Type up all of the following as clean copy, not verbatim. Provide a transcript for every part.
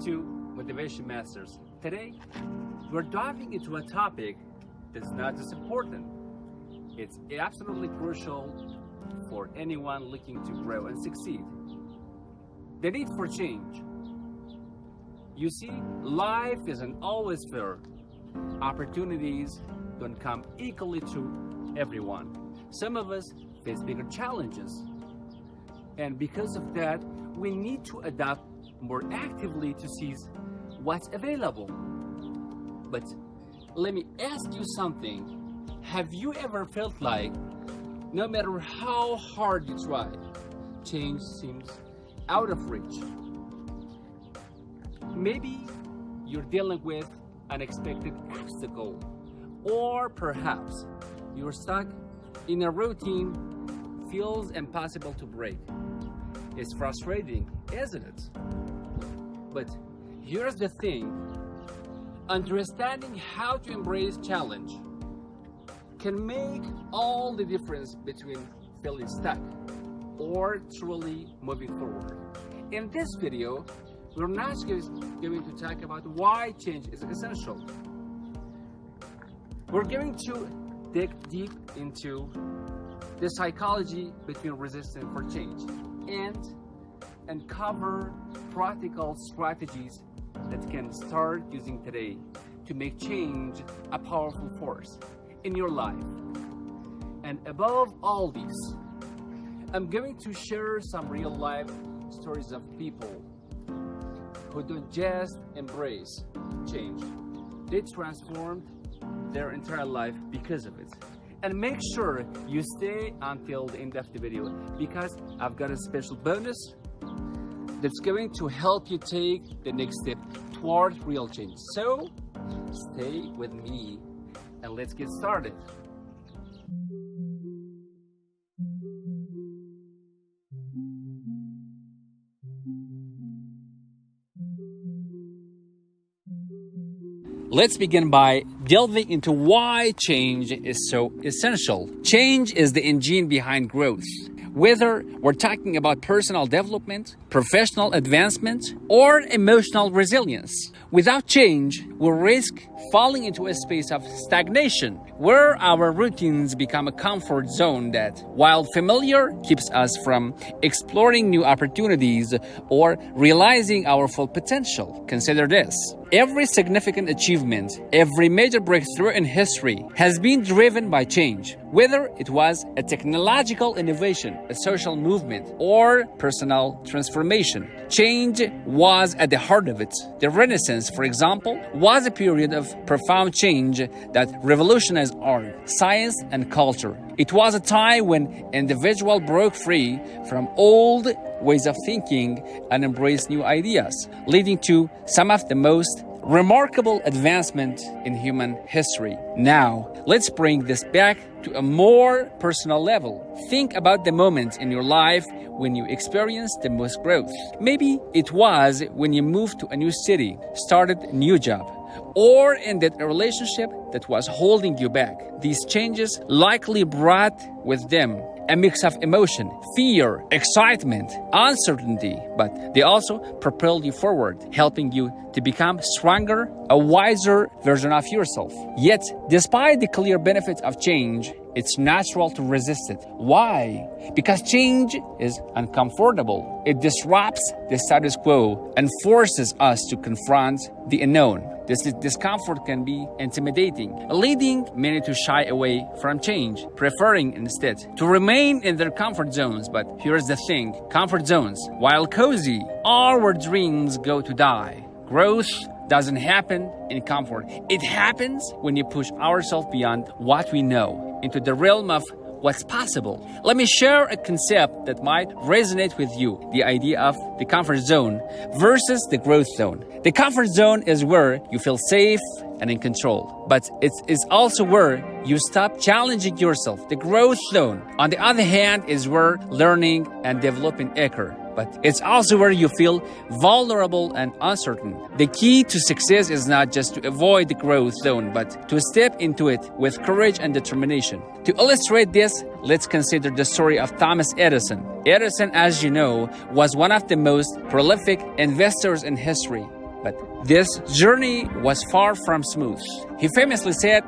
to Motivation Masters. Today, we're diving into a topic that's not just important. It's absolutely crucial for anyone looking to grow and succeed. The need for change. You see, life isn't always fair. Opportunities don't come equally to everyone. Some of us face bigger challenges. And because of that, we need to adapt more actively to seize what's available. But let me ask you something. Have you ever felt like no matter how hard you try, change seems out of reach? Maybe you're dealing with an unexpected obstacle, or perhaps you're stuck in a routine feels impossible to break. It's frustrating, isn't it? But here's the thing. Understanding how to embrace challenge can make all the difference between feeling stuck or truly moving forward. In this video, we're not going to talk about why change is essential. We're going to dig deep into the psychology between resistance for change and uncover practical strategies that can start using today to make change a powerful force in your life. And above all this, I'm going to share some real life stories of people who don't just embrace change, they transformed their entire life because of it. And make sure you stay until the end of the video, because I've got a special bonus that's going to help you take the next step towards real change. So stay with me and let's get started. Let's begin by delving into why change is so essential. Change is the engine behind growth. Whether we're talking about personal development, professional advancement, or emotional resilience, without change, we'll risk falling into a space of stagnation, where our routines become a comfort zone that, while familiar, keeps us from exploring new opportunities or realizing our full potential. Consider this. Every significant achievement, every major breakthrough in history has been driven by change, whether it was a technological innovation, a social movement, or personal transformation. Change was at the heart of it. The Renaissance, for example, was a period of profound change that revolutionized art, science, and culture. It was a time when individuals broke free from old ways of thinking and embraced new ideas, leading to some of the most remarkable advancement in human history. Now, let's bring this back to a more personal level. Think about the moment in your life when you experienced the most growth. Maybe it was when you moved to a new city, started a new job, or ended a relationship that was holding you back. These changes likely brought with them a mix of emotion, fear, excitement, uncertainty, but they also propelled you forward, helping you to become stronger, a wiser version of yourself. Yet, despite the clear benefits of change, it's natural to resist it. Why? Because change is uncomfortable. It disrupts the status quo and forces us to confront the unknown. This discomfort can be intimidating, leading many to shy away from change, preferring instead to remain in their comfort zones. But here's the thing, comfort zones, while cozy, are where dreams go to die. Growth doesn't happen in comfort. It happens when you push ourselves beyond what we know, into the realm of what's possible. Let me share a concept that might resonate with you, the idea of the comfort zone versus the growth zone. The comfort zone is where you feel safe and in control, but it is also where you stop challenging yourself. The growth zone, on the other hand, is where learning and developing occur. But it's also where you feel vulnerable and uncertain. The key to success is not just to avoid the growth zone, but to step into it with courage and determination. To illustrate this, let's consider the story of Thomas Edison. Edison, as you know, was one of the most prolific inventors in history. But this journey was far from smooth. He famously said,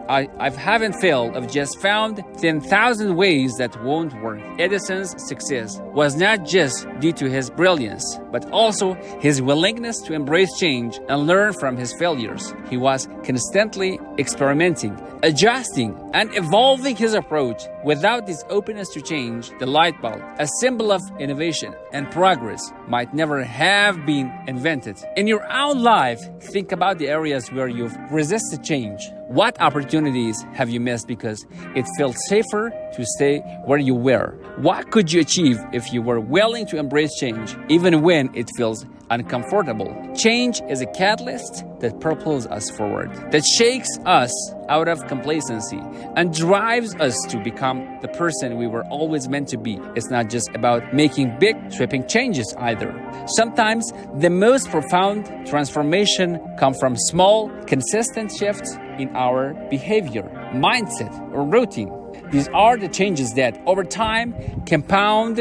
I haven't failed, I've just found 10,000 ways that won't work. Edison's success was not just due to his brilliance, but also his willingness to embrace change and learn from his failures. He was constantly experimenting, adjusting, and evolving his approach. Without this openness to change, the light bulb, a symbol of innovation and progress, might never have been invented. In your own life, think about the areas where you've resisted change. What opportunities have you missed because it felt safer to stay where you were? What could you achieve if you were willing to embrace change, even when it feels uncomfortable? Change is a catalyst that propels us forward, that shakes us out of complacency and drives us to become the person we were always meant to be. It's not just about making big, sweeping changes either. Sometimes the most profound transformation comes from small, consistent shifts in our behavior, mindset, or routine. These are the changes that, over time, compound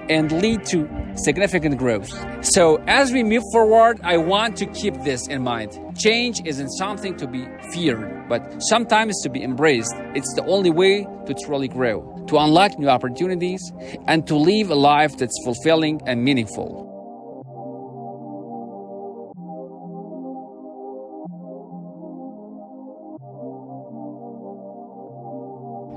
and lead to significant growth. So as we move forward, I want to keep this in mind. Change isn't something to be feared, but sometimes to be embraced. It's the only way to truly grow, to unlock new opportunities, and to live a life that's fulfilling and meaningful.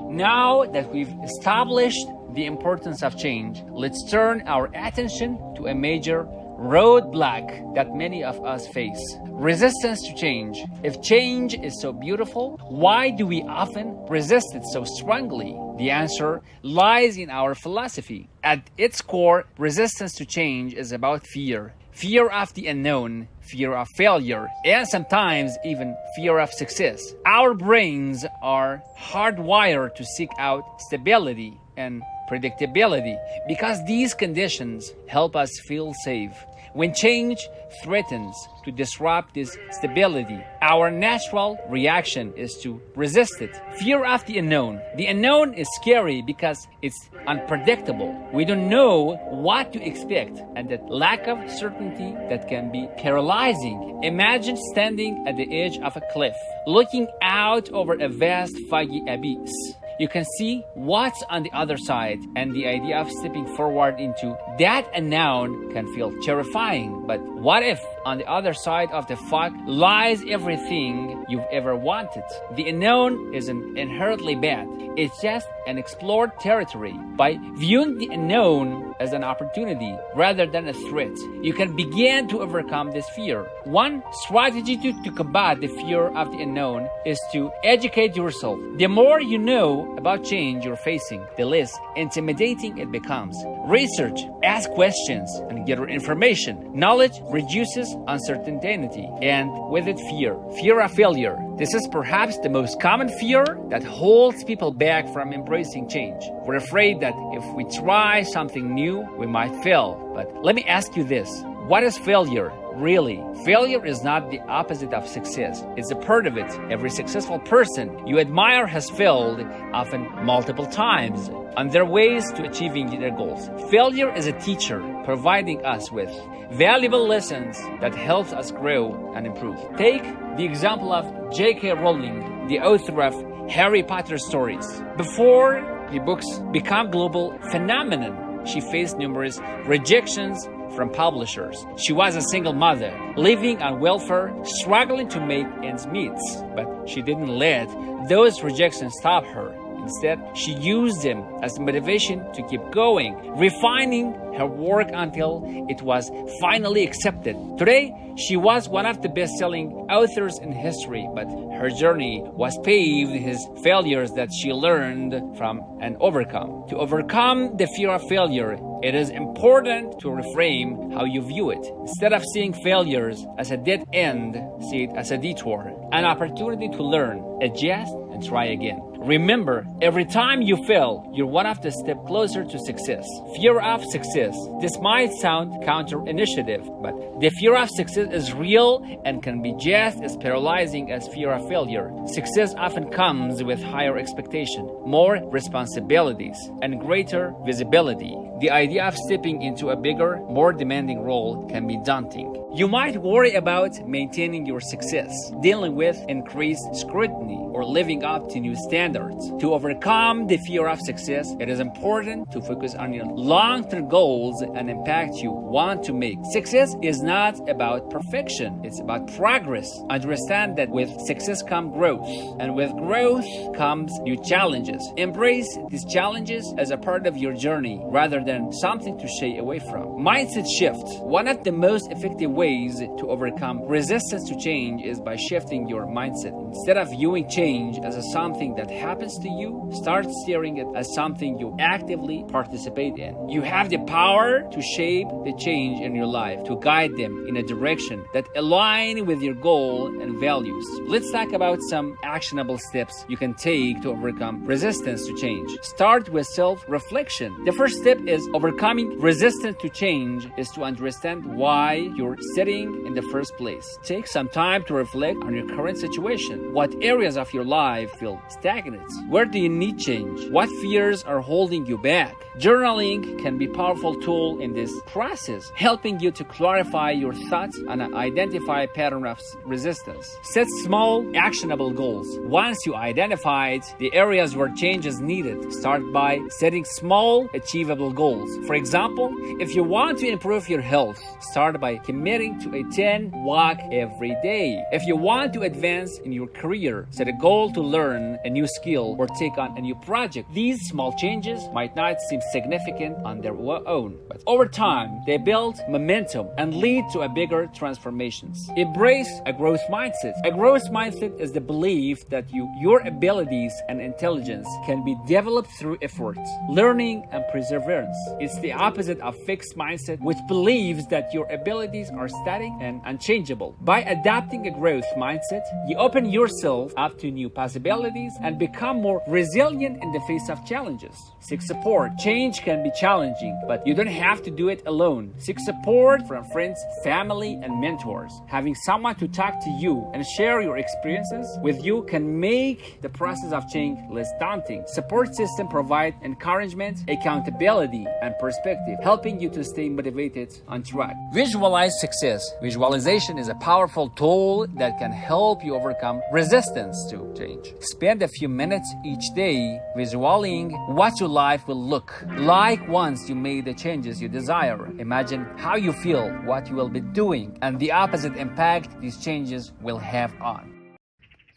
Now that we've established the importance of change, let's turn our attention to a major roadblock that many of us face: resistance to change. If change is so beautiful, why do we often resist it so strongly? The answer lies in our philosophy. At its core, resistance to change is about fear. Fear of the unknown, fear of failure, and sometimes even fear of success. Our brains are hardwired to seek out stability and predictability because these conditions help us feel safe. When change threatens to disrupt this stability, our natural reaction is to resist it. Fear of the unknown. The unknown is scary because it's unpredictable. We don't know what to expect, and that lack of certainty that can be paralyzing. Imagine standing at the edge of a cliff, looking out over a vast foggy abyss. You can see what's on the other side, and the idea of stepping forward into that unknown can feel terrifying. But what if on the other side of the fog lies everything you've ever wanted? The unknown isn't inherently bad. It's just an explored territory. By viewing the unknown as an opportunity rather than a threat, you can begin to overcome this fear. One strategy to combat the fear of the unknown is to educate yourself. The more you know about change you're facing, the less intimidating it becomes. Research, ask questions, and gather information. Knowledge reduces uncertainty, and with it fear. Fear of failure. This is perhaps the most common fear that holds people back from embracing change. We're afraid that if we try something new, we might fail. But let me ask you this. What is failure? Really, failure is not the opposite of success. It's a part of it. Every successful person you admire has failed, often multiple times, on their ways to achieving their goals. Failure is a teacher, providing us with valuable lessons that helps us grow and improve. Take the example of J.K. Rowling, the author of Harry Potter stories. Before the books became global phenomenon, she faced numerous rejections from publishers. She was a single mother, living on welfare, struggling to make ends meet. But she didn't let those rejections stop her. Instead, she used them as motivation to keep going, refining her work until it was finally accepted. Today, she was one of the best-selling authors in history, but her journey was paved with his failures that she learned from and overcome. To overcome the fear of failure, it is important to reframe how you view it. Instead of seeing failures as a dead end, see it as a detour, an opportunity to learn, adjust, and try again. Remember, every time you fail, you're one of the step closer to success. Fear of success. This might sound counter-initiative, but the fear of success is real and can be just as paralyzing as fear of failure. Success often comes with higher expectation, more responsibilities, and greater visibility. the idea of stepping into a bigger, more demanding role can be daunting. You might worry about maintaining your success, dealing with increased scrutiny, or living up to new standards. To overcome the fear of success, it is important to focus on your long-term goals and impact you want to make. Success is not about perfection, it's about progress. Understand that with success comes growth, and with growth comes new challenges. Embrace these challenges as a part of your journey rather than something to shy away from. Mindset shift. One of the most effective ways to overcome resistance to change is by shifting your mindset. Instead of viewing change as something that happens to you, start steering it as something you actively participate in. You have the power to shape the change in your life, to guide them in a direction that align with your goal and values. Let's talk about some actionable steps you can take to overcome resistance to change. Start with self-reflection. The first step is overcoming resistance to change is to understand why you're sitting in the first place. Take some time to reflect on your current situation. What areas of your life feel stagnant? Where do you need change? What fears are holding you back? Journaling can be a powerful tool in this process, helping you to clarify your thoughts and identify a pattern of resistance. Set small, actionable goals. Once you identified the areas where change is needed, start by setting small, achievable goals. For example, if you want to improve your health, start by committing to a 10 walk every day. If you want to advance in your career, set a goal to learn a new skill or take on a new project. These small changes might not seem significant on their own, but over time, they build momentum and lead to a bigger transformations. Embrace a growth mindset. A growth mindset is the belief that your abilities and intelligence can be developed through effort, learning, and perseverance. It's the opposite of fixed mindset, which believes that your abilities are static and unchangeable. By adopting a growth mindset, you open yourself up to new possibilities and become more resilient in the face of challenges. Seek support. Change can be challenging, but you don't have to do it alone. Seek support from friends, family, and mentors. Having someone to talk to you and share your experiences with you can make the process of change less daunting. Support system provide encouragement, accountability, and perspective, helping you to stay motivated on track. Visualize success. Visualization is a powerful tool that can help you overcome resistance to change. Spend a few minutes each day visualizing what your life will look like once you made the changes you desire. Imagine how you feel, what you will be doing, and the opposite impact these changes will have on.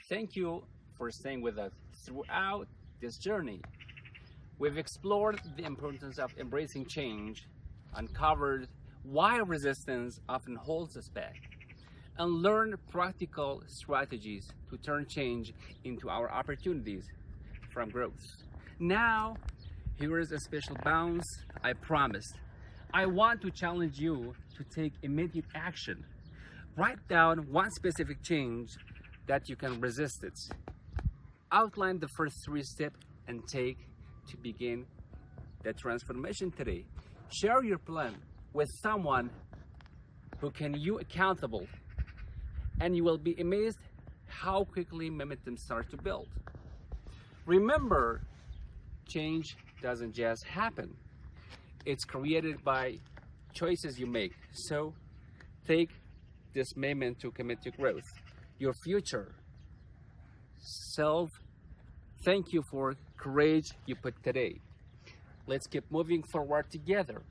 Thank you for staying with us throughout this journey. We've explored the importance of embracing change, uncovered why resistance often holds us back, and learned practical strategies to turn change into our opportunities from growth. Now, here is a special bounce I promised. I want to challenge you to take immediate action. Write down one specific change that you can resist it. Outline the first 3 steps and take to begin the transformation today. Share your plan with someone who can you accountable, and you will be amazed how quickly momentum starts to build. Remember, change doesn't just happen. It's created by choices you make. So take this moment to commit to growth, your future self. Thank you for courage you put today. Let's keep moving forward together.